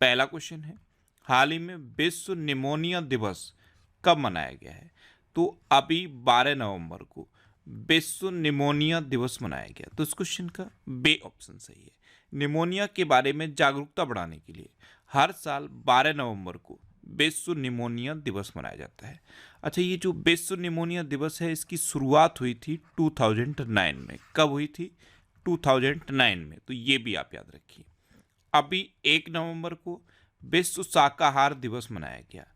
पहला क्वेश्चन है, हाल ही में विश्व निमोनिया दिवस कब मनाया गया है? तो अभी 12 नवंबर को विश्व निमोनिया दिवस मनाया गया। तो इस क्वेश्चन का बे ऑप्शन सही है। निमोनिया के बारे में जागरूकता बढ़ाने के लिए हर साल 12 नवंबर को विश्व निमोनिया दिवस मनाया जाता है। अच्छा, ये जो विश्व निमोनिया दिवस है, इसकी शुरुआत हुई थी 2009 में। कब हुई थी? 2009 में। तो ये भी आप याद रखिए। अभी 1 नवंबर को विश्व शाकाहार दिवस मनाया गया।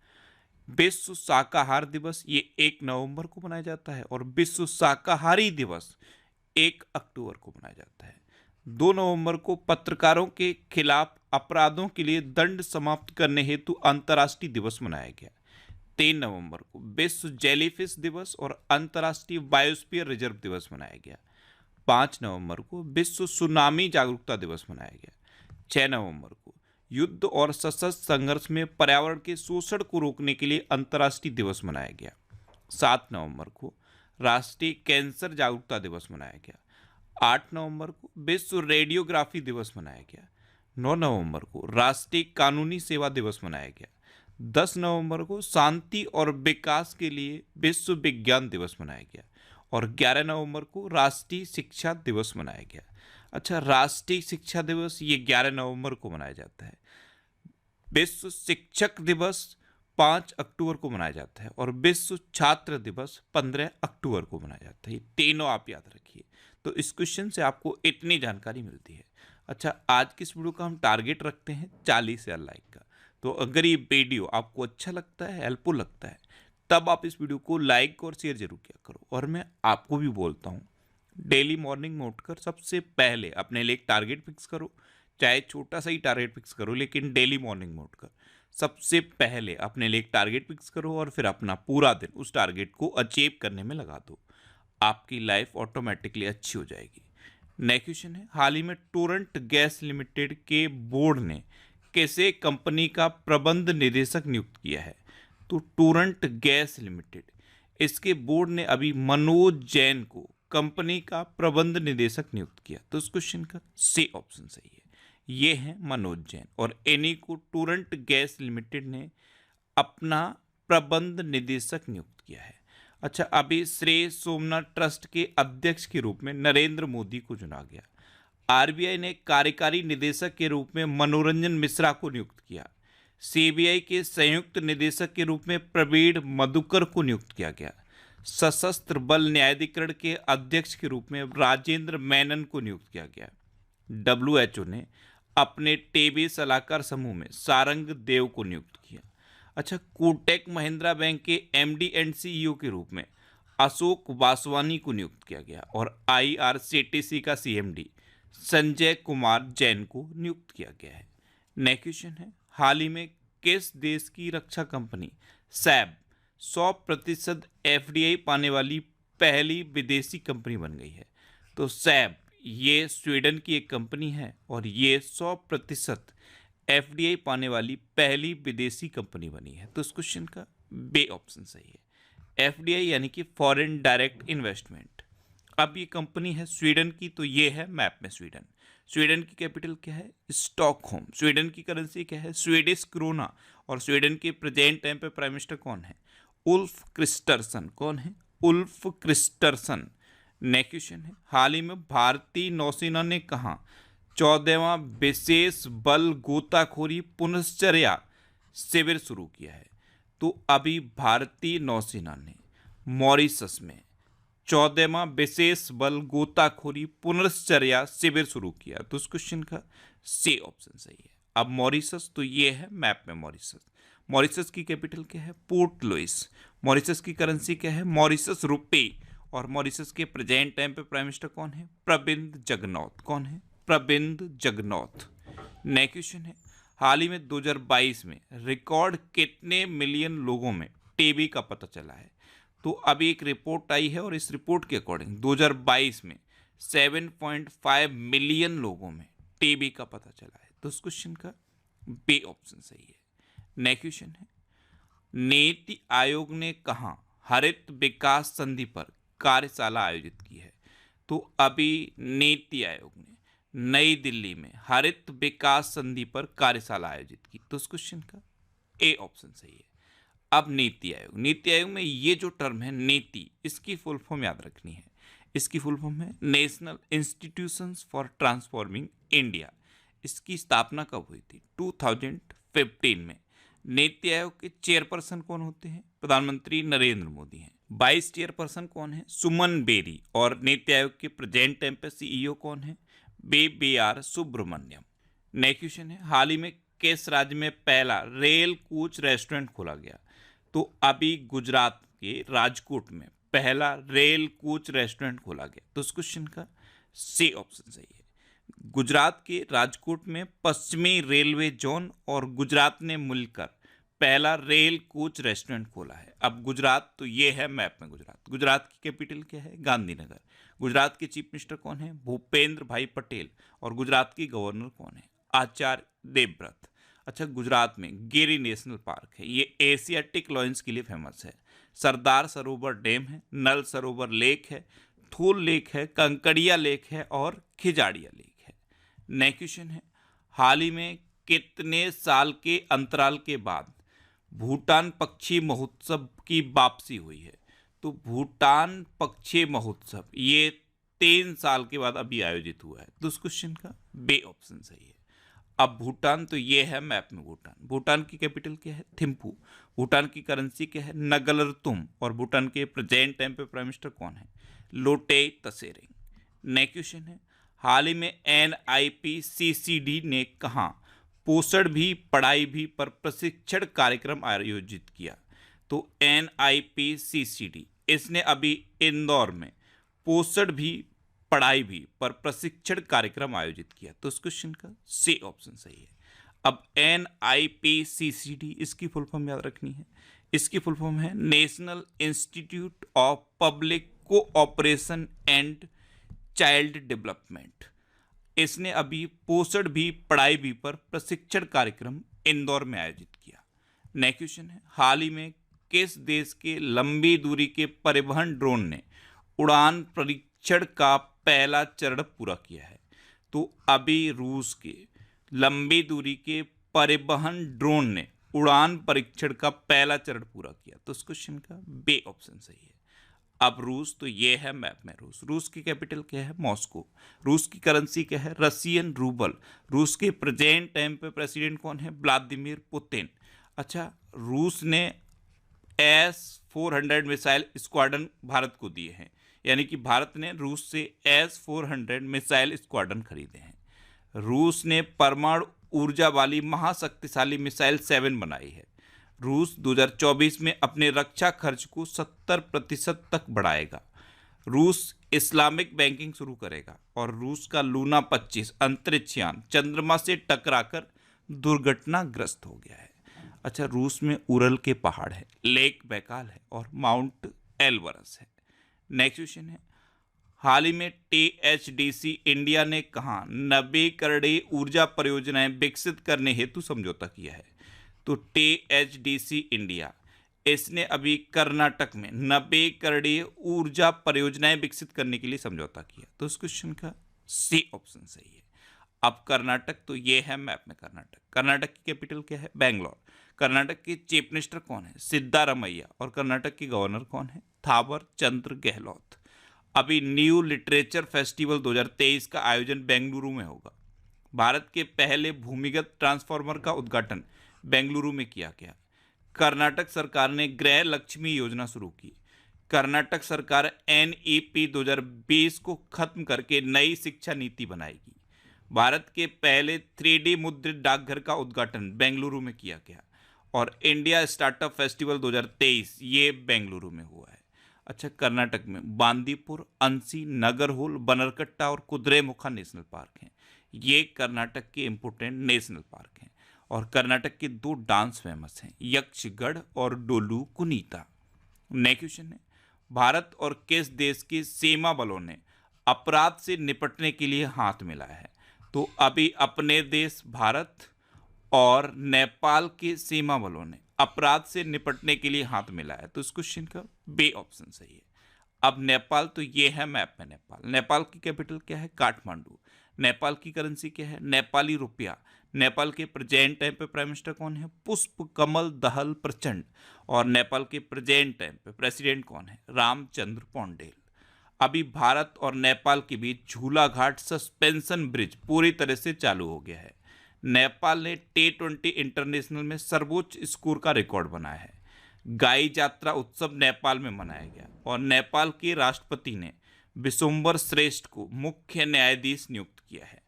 विश्व शाकाहार दिवस ये 1 नवंबर को मनाया जाता है और विश्व शाकाहारी दिवस 1 अक्टूबर को मनाया जाता है। 2 नवंबर को पत्रकारों के खिलाफ अपराधों के लिए दंड समाप्त करने हेतु अंतर्राष्ट्रीय दिवस मनाया गया। 3 नवंबर को विश्व जेलीफिश दिवस और अंतर्राष्ट्रीय बायोस्फीयर रिजर्व दिवस मनाया गया। 5 नवंबर को विश्व सुनामी जागरूकता दिवस मनाया गया। 6 नवंबर को युद्ध और सशस्त्र संघर्ष में पर्यावरण के शोषण को रोकने के लिए अंतर्राष्ट्रीय दिवस मनाया गया। 7 नवंबर को राष्ट्रीय कैंसर जागरूकता दिवस मनाया गया। 8 नवंबर को विश्व रेडियोग्राफी दिवस मनाया गया। 9 नवंबर को राष्ट्रीय कानूनी सेवा दिवस मनाया गया। 10 नवंबर को शांति और विकास के लिए विश्व विज्ञान दिवस मनाया गया और 11 नवंबर को राष्ट्रीय शिक्षा दिवस मनाया गया। अच्छा, राष्ट्रीय शिक्षा दिवस ये 11 नवंबर को मनाया जाता है। विश्व शिक्षक दिवस 5 अक्टूबर को मनाया जाता है और विश्व छात्र दिवस 15 अक्टूबर को मनाया जाता है। ये तीनों आप याद रखिए। तो इस क्वेश्चन से आपको इतनी जानकारी मिलती है। अच्छा, आज की इस वीडियो का हम टारगेट रखते हैं 40,000 लाइक का। तो अगर ये वीडियो आपको अच्छा लगता है, हेल्पफुल लगता है, तब आप इस वीडियो को लाइक और शेयर जरूर किया करो। और मैं आपको भी बोलता हूँ, डेली मॉर्निंग में उठकर सबसे पहले अपने लिए एक टारगेट फिक्स करो। चाहे छोटा सा ही टारगेट फिक्स करो, लेकिन डेली मॉर्निंग में उठकर सबसे पहले अपने लिए एक टारगेट फिक्स करो और फिर अपना पूरा दिन उस टारगेट को अचीव करने में लगा दो। आपकी लाइफ ऑटोमेटिकली अच्छी हो जाएगी। नेक्स्ट क्वेश्चन है, हाल ही में टोरेंट गैस लिमिटेड के बोर्ड ने कैसे कंपनी का प्रबंध निदेशक नियुक्त किया है? तो टोरेंट गैस लिमिटेड, इसके बोर्ड ने अभी मनोज जैन को कंपनी का प्रबंध निदेशक नियुक्त किया। तो इस क्वेश्चन का सी ऑप्शन सही है। ये है मनोज जैन और इन्हीं को टोरेंट गैस लिमिटेड ने अपना प्रबंध निदेशक नियुक्त किया है। अच्छा, अभी श्री सोमनाथ ट्रस्ट के अध्यक्ष के रूप में नरेंद्र मोदी को चुना गया। आरबीआई ने कार्यकारी निदेशक के रूप में मनोरंजन मिश्रा को नियुक्त किया। सीबीआई के संयुक्त निदेशक के रूप में प्रवीण मधुकर को नियुक्त किया गया। सशस्त्र बल न्यायाधिकरण के अध्यक्ष के रूप में राजेंद्र मेनन को नियुक्त किया गया। डब्ल्यूएचओ ने अपने टीबी सलाहकार समूह में सारंग देव को नियुक्त किया। अच्छा, कोटक महिंद्रा बैंक के एमडी एंड सीईओ के रूप में अशोक वासवानी को नियुक्त किया गया और आईआरसीटीसी का सीएमडी संजय कुमार जैन को नियुक्त किया गया है। नेक्स्ट क्वेश्चन है, हाल ही में किस देश की रक्षा कंपनी सैब 100% एफडीआई पाने वाली पहली विदेशी कंपनी बन गई है? तो सैब ये स्वीडन की एक कंपनी है और ये 100% एफडीआई पाने वाली पहली विदेशी कंपनी बनी है। तो इस क्वेश्चन का बे ऑप्शन सही है। एफडीआई यानी कि फॉरेन डायरेक्ट इन्वेस्टमेंट। अब ये कंपनी है स्वीडन की, तो ये है मैप में स्वीडन। स्वीडन की कैपिटल क्या है? स्टॉकहोम। स्वीडन की करेंसी क्या है? Swedish krona. और स्वीडन के प्रेजेंट टाइम पे प्राइम मिनिस्टर कौन है? Ulf Kristersson. कौन है? Ulf Kristersson. नेक्स्ट क्वेश्चन है, हाल ही में भारतीय नौसेना ने कहा 14वां विशेष बल गोताखोरी पुनश्चर्या शिविर शुरू किया है? तो अभी भारतीय नौसेना ने मॉरिशस में 14वां विशेष बल गोताखोरी पुनश्चर्या शिविर शुरू किया। तो इस क्वेश्चन का सी ऑप्शन सही है। अब मॉरिशस, तो ये है मैप में मॉरिशस। मॉरिशस की कैपिटल क्या है? Port Louis. मॉरिशस की करेंसी क्या है? मॉरिशस रुपए। और मॉरिशस के प्रेजेंट टाइम पे प्राइम मिनिस्टर कौन है? प्रविंद जगनौत। कौन है? प्रविंद जगनौत। नेक्स्ट क्वेश्चन है, हाल ही में 2022 में रिकॉर्ड कितने मिलियन लोगों में टीबी का पता चला है? तो अभी एक रिपोर्ट आई है और इस रिपोर्ट के अकॉर्डिंग 2022 में 7.5 मिलियन लोगों में टीबी का पता चला है। तो इस क्वेश्चन का बी ऑप्शन सही है। नेक्स्ट क्वेश्चन है, नीति आयोग ने कहा हरित विकास संधि पर कार्यशाला आयोजित की है? तो अभी नीति आयोग ने नई दिल्ली में हरित विकास संधि पर कार्यशाला आयोजित की? तो इस क्वेश्चन का ए ऑप्शन सही है। अब नीति आयोग, नीति आयोग में ये जो टर्म है नीति, इसकी फुल फॉर्म याद रखनी है। इसकी फुल फॉर्म है national institutions for transforming India. इसकी स्थापना कब हुई थी? 2015 में। नीति आयोग के चेयरपर्सन कौन होते हैं? प्रधानमंत्री नरेंद्र मोदी हैं। वाइस चेयरपर्सन कौन है? सुमन बेरी। और नीति आयोग के प्रेजेंट टाइम पे सीईओ कौन है? BR सुब्रमण्यम। नेक्स्ट क्वेश्चन है, हाल ही में किस राज्य में पहला रेल कोच रेस्टोरेंट खोला गया? तो अभी गुजरात के राजकोट में पहला रेल कोच रेस्टोरेंट खोला गया। तो इस क्वेश्चन का सी ऑप्शन सही है। गुजरात के राजकोट में पश्चिमी रेलवे जोन और गुजरात ने मिलकर पहला रेल कोच रेस्टोरेंट खोला है। अब गुजरात तो ये है मैप में गुजरात। गुजरात की कैपिटल क्या है? गांधीनगर। गुजरात के चीफ मिनिस्टर कौन है? भूपेंद्र भाई पटेल। और गुजरात की गवर्नर कौन है? आचार्य देवव्रत। अच्छा, गुजरात में गिरी नेशनल पार्क है, ये एशियाटिक लॉयंस के लिए फेमस है। सरदार सरोवर डैम है, नल सरोवर लेक है, थूल लेक है, कंकड़िया लेक है और खिजाड़िया लेक है। नेक्स्ट क्वेश्चन है, हाल ही में कितने साल के अंतराल के बाद भूटान पक्षी महोत्सव की वापसी हुई है? तो भूटान पक्षी महोत्सव ये 3 साल के बाद अभी आयोजित हुआ है। तो उस क्वेश्चन का बे ऑप्शन सही है। अब भूटान तो ये है मैप में भूटान। भूटान की कैपिटल क्या है? थिम्पू। भूटान की करेंसी क्या है? नगलरतुम। और भूटान के प्रेजेंट टाइम पे प्राइम मिनिस्टर कौन है? लोटे तसेरिंग। नेक्स्ट क्वेश्चन है, हाल ही में NIPCCD ने कहा पोषण भी पढ़ाई भी पर प्रशिक्षण कार्यक्रम आयोजित किया? तो NIPCCD इसने अभी इंदौर में पोषण भी पढ़ाई भी पर प्रशिक्षण कार्यक्रम आयोजित किया। तो इस क्वेश्चन का सी ऑप्शन सही है। अब NIPCCD इसकी फुल फॉर्म याद रखनी है। इसकी फुल फॉर्म है national institute of public cooperation and child development. इसने अभी पोषण भी पढ़ाई भी पर प्रशिक्षण कार्यक्रम इंदौर में आयोजित किया। नेक्स्ट क्वेश्चन है, हाल ही में किस देश के लंबी दूरी के परिवहन ड्रोन ने उड़ान परीक्षण का पहला चरण पूरा किया है? तो अभी रूस के लंबी दूरी के परिवहन ड्रोन ने उड़ान परीक्षण का पहला चरण पूरा किया। तो इस क्वेश्चन का बे ऑप्शन सही है। अब रूस तो ये है मैप में रूस। रूस की कैपिटल क्या है? मॉस्को। रूस की करेंसी क्या है? Russian rouble. रूस के प्रेजेंट टाइम पे प्रेसिडेंट कौन है? Vladimir Putin. अच्छा, रूस ने S-400 मिसाइल स्क्वाड्रन भारत को दिए हैं, यानी कि भारत ने रूस से S-400 मिसाइल स्क्वाड्रन खरीदे हैं। रूस ने परमाणु ऊर्जा वाली महाशक्तिशाली मिसाइल 7 बनाई है। रूस 2024 में अपने रक्षा खर्च को 70% तक बढ़ाएगा। रूस इस्लामिक बैंकिंग शुरू करेगा। और रूस का लूना 25 अंतरिक्ष यान चंद्रमा से टकराकर दुर्घटनाग्रस्त हो गया है। अच्छा, रूस में उरल के पहाड़ है, लेक बैकाल है और माउंट एल्बरस है। नेक्स्ट क्वेश्चन है, हाल ही में THDC इंडिया ने कहा नवीकरणीय ऊर्जा परियोजनाएं विकसित करने हेतु समझौता किया है? तो THDC इंडिया इसने अभी कर्नाटक में नवीकरणीय ऊर्जा परियोजनाएं विकसित करने के लिए समझौता किया। तो इस क्वेश्चन का सी ऑप्शन सही है। अब कर्नाटक तो ये है मैप में कर्नाटक। कर्नाटक की कैपिटल क्या है? बेंगलोर। कर्नाटक के चीफ मिनिस्टर कौन है? सिद्धारमैया। और कर्नाटक की गवर्नर कौन है? थावर चंद्र गहलोत। अभी न्यू लिटरेचर फेस्टिवल 2023 का आयोजन बेंगलुरु में होगा। भारत के पहले भूमिगत ट्रांसफार्मर का उद्घाटन बेंगलुरु में किया गया। कर्नाटक सरकार ने गृह लक्ष्मी योजना शुरू की। कर्नाटक सरकार NEP 2020 को खत्म करके नई शिक्षा नीति बनाएगी। भारत के पहले 3D मुद्रित डाकघर का उद्घाटन बेंगलुरु में किया गया। और इंडिया स्टार्टअप फेस्टिवल 2023 ये बेंगलुरु में हुआ है। अच्छा, कर्नाटक में बांदीपुर, अंसी, नगरहोल, बनरकट्टा और कुद्रेमुखा नेशनल पार्क हैं। ये कर्नाटक के इम्पोर्टेंट नेशनल पार्क हैं। और कर्नाटक के 2 डांस फेमस हैं, यक्षगढ़ और डोलू कुनीता। नेक्स्ट क्वेश्चन है, भारत और किस देश के सीमा बलों ने अपराध से निपटने के लिए हाथ मिलाया है? तो अभी अपने देश भारत और नेपाल के सीमा बलों ने अपराध से निपटने के लिए हाथ मिलाया। तो इस क्वेश्चन का बे ऑप्शन सही है। अब नेपाल तो ये है मैप में नेपाल। नेपाल की कैपिटल क्या है? काठमांडू। नेपाल की करेंसी क्या है? नेपाली रुपया। नेपाल के प्रेजेंट टाइम पे प्राइम मिनिस्टर कौन है? पुष्प कमल दहल प्रचंड। और नेपाल के प्रेजेंट टाइम पे प्रेसिडेंट कौन है? रामचंद्र पौंडेल। अभी भारत और नेपाल के बीच झूला घाट सस्पेंशन ब्रिज पूरी तरह से चालू हो गया है। नेपाल ने T20 इंटरनेशनल में सर्वोच्च स्कोर का रिकॉर्ड बनाया है। गाई यात्रा उत्सव नेपाल में मनाया गया और नेपाल के राष्ट्रपति ने विशुम्बर श्रेष्ठ को मुख्य न्यायाधीश नियुक्त किया है।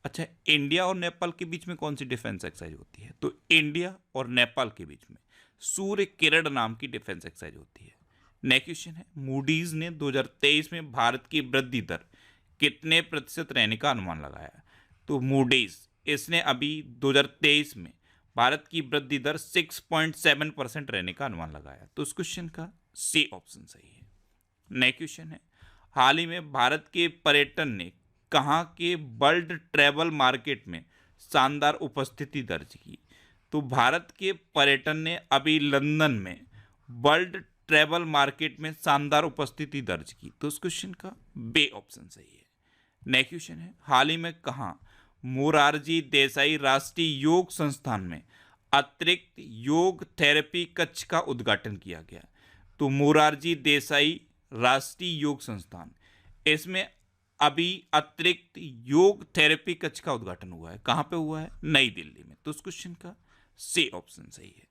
अच्छा, इंडिया और नेपाल के बीच में कौन सी डिफेंस एक्सरसाइज होती है? तो इंडिया और नेपाल के बीच में सूर्य किरण नाम की डिफेंस एक्सरसाइज होती है। नेक्स्ट क्वेश्चन है, मूडीज ने 2023 में भारत की वृद्धि दर कितने प्रतिशत रहने का अनुमान लगाया? तो मूडीज इसने अभी 2023 में भारत की वृद्धि दर 6.7% रहने का अनुमान लगाया। तो इस क्वेश्चन का सी ऑप्शन सही है। नेक्स्ट क्वेश्चन है, हाल ही में भारत के पर्यटन ने कहाँ के वर्ल्ड ट्रैवल मार्केट में शानदार उपस्थिति दर्ज की? तो भारत के पर्यटन ने अभी लंदन में वर्ल्ड ट्रैवल मार्केट में शानदार उपस्थिति दर्ज की। तो इस क्वेश्चन का बे ऑप्शन सही है। नेक्स्ट क्वेश्चन है, हाल ही में कहाँ मोरारजी देसाई राष्ट्रीय योग संस्थान में अतिरिक्त योग थेरेपी कक्ष का उद्घाटन किया गया? तो मोरारजी देसाई राष्ट्रीय योग संस्थान, इसमें अभी अतिरिक्त योग थेरेपी कक्ष का उद्घाटन हुआ है। कहाँ पे हुआ है? नई दिल्ली में। तो इस क्वेश्चन का सी ऑप्शन सही है।